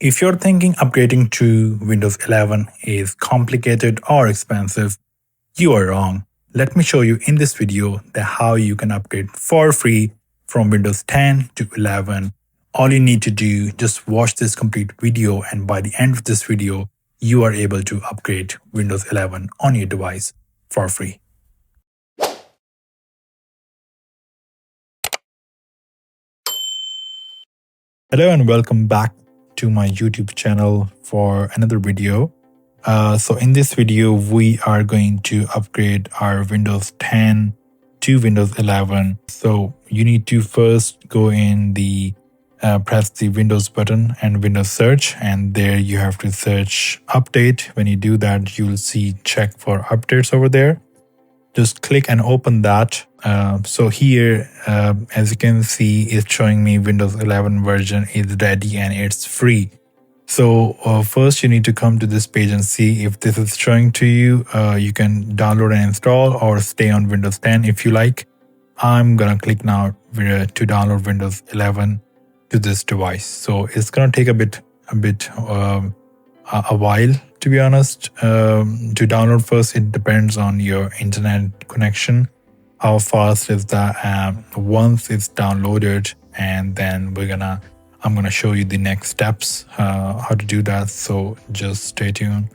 If you're thinking upgrading to Windows 11 is complicated or expensive, you are wrong. Let me show you in this video how you can upgrade for free from Windows 10 to 11. All you need to do, just watch this complete video, and by the end of this video, you are able to upgrade Windows 11 on your device for free. Hello and welcome back to my YouTube channel for another video. So in this video, we are going to upgrade our Windows 10 to Windows 11. So you need to first go in the press the Windows button and Windows search, and there you have to search update. When you do that, you'll see check for updates over there. Just click and open that. So here, as you can see, it's showing me Windows 11 version is ready and it's free. So first you need to come to this page and see if this is showing to you. You can download and install or stay on Windows 10 if you like. I'm gonna click now to download Windows 11 to this device. So it's gonna take a while, to be honest. To download first, it depends on your internet connection. How fast is that? Once it's downloaded, and then I'm gonna show you the next steps, how to do that. So just stay tuned.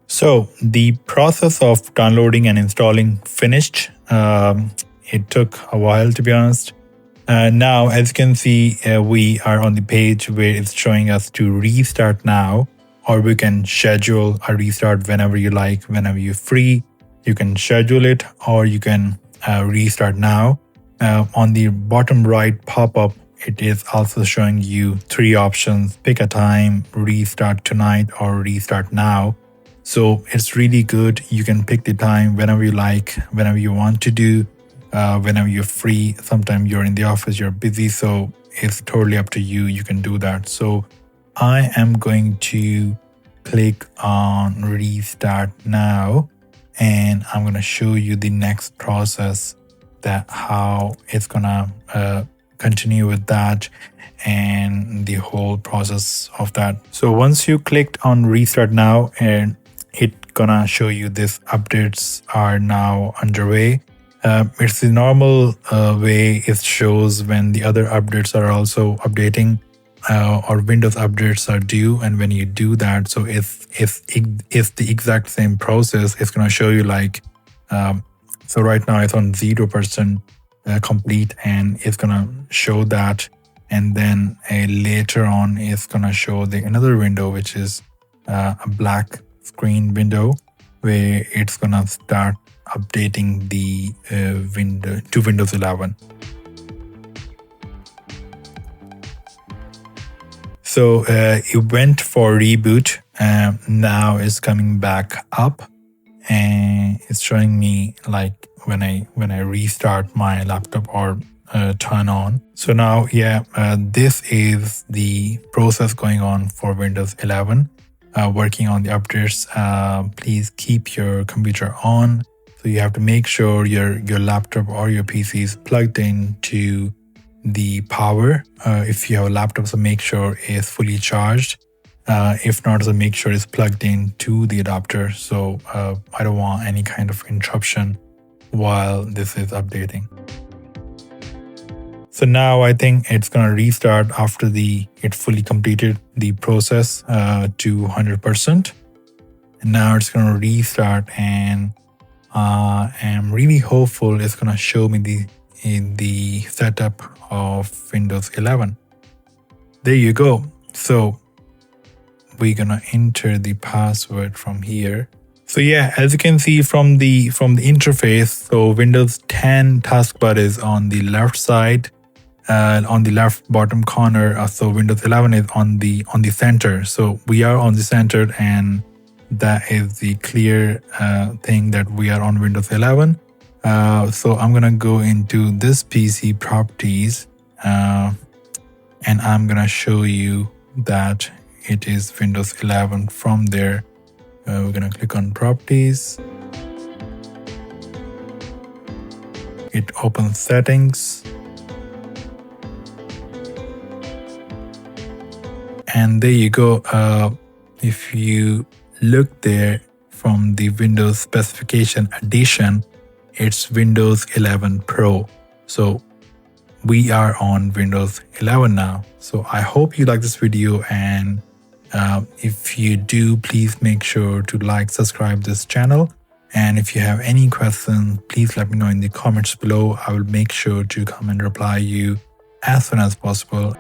So the process of downloading and installing finished. It took a while, to be honest. Now, as you can see, we are on the page where it's showing us to restart now, or we can schedule a restart whenever you like, whenever you're free. You can schedule it, or you can restart now. On the bottom right pop-up, it is also showing you three options: pick a time, restart tonight, or restart now. So it's really good. You can pick the time whenever you like, whenever you want to do, whenever you're free. Sometimes you're in the office, you're busy, so it's totally up to you. You can do that. So I am going to click on restart now, and I'm going to show you the next process, that how it's going to continue with that and the whole process of that. So once you clicked on restart now, and it's gonna show you this updates are now underway. It's the normal way it shows when the other updates are also updating, or Windows updates are due. And when you do that, so if the exact same process, it's gonna show you like, so right now it's on 0% complete, and it's gonna show that. And then later on, it's gonna show another window, which is a black screen window, where it's gonna start updating the window to Windows 11. So it went for reboot. Now it's coming back up, and it's showing me like when I restart my laptop or turn on. So now, this is the process going on for Windows 11. Working on the updates. Please keep your computer on. So you have to make sure your laptop or your PC is plugged into the power. If you have a laptop, so make sure it's fully charged. If not, so make sure it's plugged into the adapter. So I don't want any kind of interruption while this is updating. So now I think it's gonna restart after it fully completed the process to 100%. And now it's gonna restart, and I'm really hopeful it's gonna show me the setup of Windows 11. There you go. So we're gonna enter the password from here. So yeah, as you can see from the interface, so Windows 10 taskbar is on the left side. On the left bottom corner, so Windows 11 is on the center. So we are on the center, and that is the clear thing that we are on Windows 11. So I'm gonna go into this PC properties, and I'm gonna show you that it is Windows 11 from there. We're going to click on properties. It opens settings. And there you go. If you look there from the Windows specification edition, it's Windows 11 Pro. So we are on Windows 11 now. So I hope you like this video, and if you do, please make sure to like, subscribe this channel. And if you have any questions, please let me know in the comments below. I will make sure to come and reply you as soon as possible.